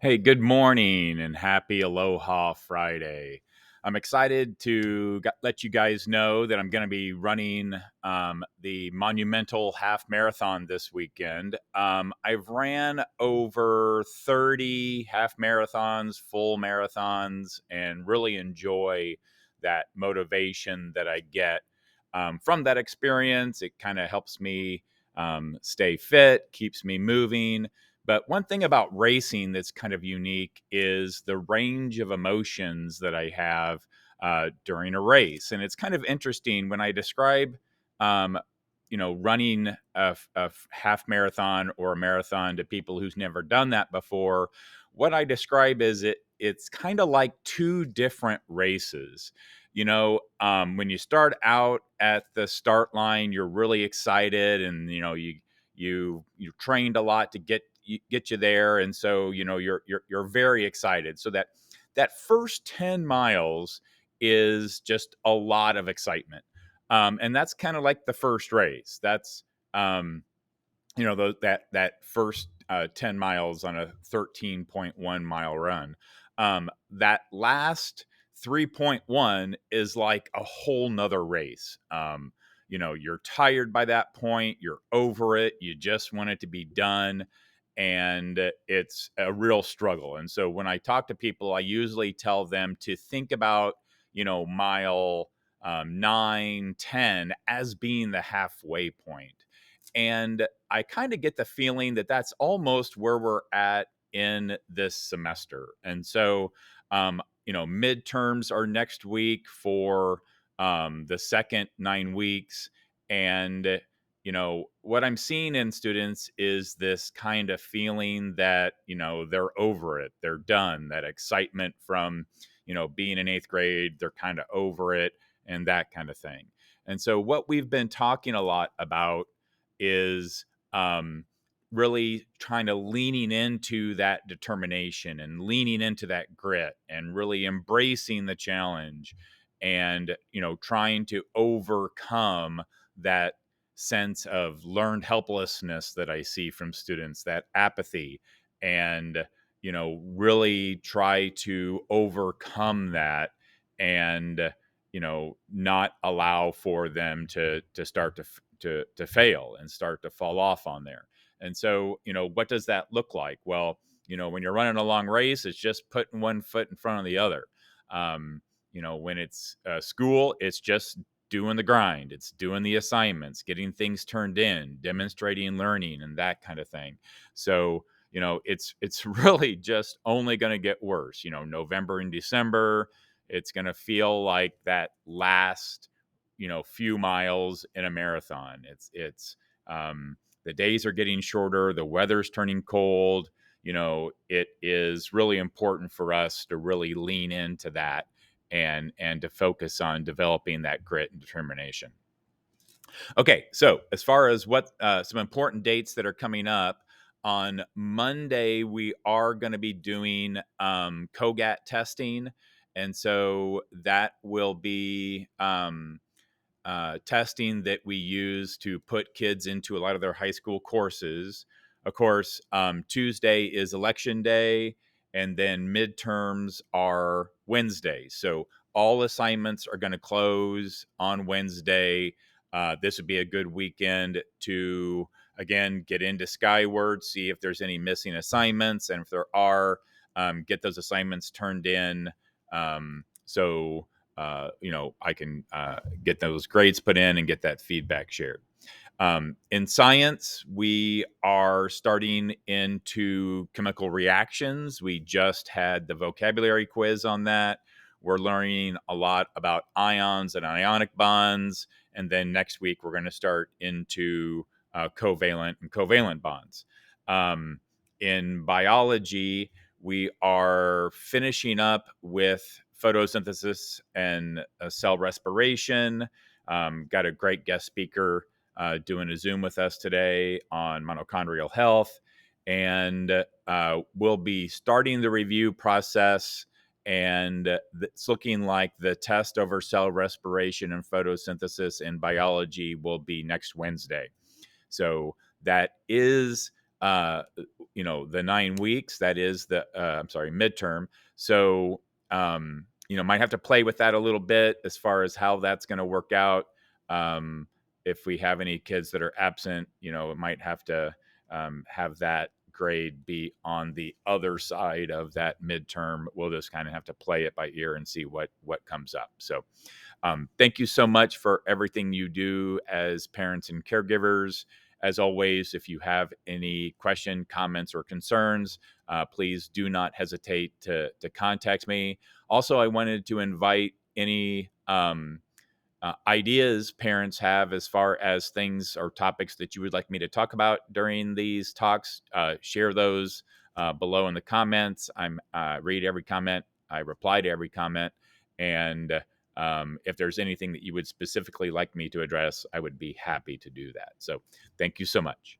Hey, good morning and happy Aloha Friday. I'm excited to let you guys know that I'm going to be running the Monumental Half Marathon this weekend. I've ran over 30 half marathons, full marathons, and really enjoy that motivation that I get from that experience. It kind of helps me stay fit, keeps me moving, but one thing about racing that's kind of unique is the range of emotions that I have during a race. And it's kind of interesting when I describe, um, running a half marathon or a marathon to people who's never done that before. What I describe is it's kind of like two different races. When you start out at the start line, you're really excited, and you trained a lot to get you there, and so you're very excited. So that first 10 miles is just a lot of excitement, and that's kind of like the first race. That's um, that first 10 miles on a 13.1 mile run. That last 3.1 is like a whole nother race. You're tired by that point, you're over it, you just want it to be done, and it's a real struggle. And so when I talk to people, I usually tell them to think about mile 9, 10 as being the halfway point. And I kind of get the feeling that that's almost where we're at in this semester. And so, midterms are next week for the second 9 weeks. And, what I'm seeing in students is this kind of feeling that, they're over it, they're done, that excitement from, being in eighth grade, they're kind of over it and that kind of thing. And so, what we've been talking a lot about is um, really kind of leaning into that determination and leaning into that grit and really embracing the challenge, and trying to overcome that sense of learned helplessness that I see from students, that apathy, and really try to overcome that, and not allow for them to start to fail and start to fall off on there. And so, what does that look like? Well, when you're running a long race, it's just putting one foot in front of the other. When it's school, it's just doing the grind, it's doing the assignments, getting things turned in, demonstrating learning, and that kind of thing. So, it's really just only going to get worse. November and December, it's going to feel like that last few miles in a marathon. It's the days are getting shorter, the weather's turning cold. It is really important for us to really lean into that, and to focus on developing that grit and determination. Okay, so as far as what some important dates that are coming up, on Monday we are going to be doing COGAT testing, and so that will be testing that we use to put kids into a lot of their high school courses. Of course, Tuesday is election day, and then midterms are Wednesday. So all assignments are going to close on Wednesday. This would be a good weekend to, again, get into Skyward, see if there's any missing assignments, and if there are, get those assignments turned in. I can get those grades put in and get that feedback shared. In science, we are starting into chemical reactions. We just had the vocabulary quiz on that. We're learning a lot about ions and ionic bonds. And then next week, we're going to start into covalent and covalent bonds. In biology, we are finishing up with photosynthesis and cell respiration. Got a great guest speaker doing a Zoom with us today on mitochondrial health. And we'll be starting the review process. And it's looking like the test over cell respiration and photosynthesis in biology will be next Wednesday. So that is uh, the 9 weeks. That is the I'm sorry, midterm. So might have to play with that a little bit as far as how that's going to work out. Um, if we have any kids that are absent, it might have to have that grade be on the other side of that midterm. We'll just kind of have to play it by ear and see what comes up. So thank you so much for everything you do as parents and caregivers. As always, if you have any question, comments, or concerns, please do not hesitate to contact me. Also, I wanted to invite any ideas parents have as far as things or topics that you would like me to talk about during these talks. Share those below in the comments. I'm read every comment. I reply to every comment, and if there's anything that you would specifically like me to address, I would be happy to do that. So, thank you so much.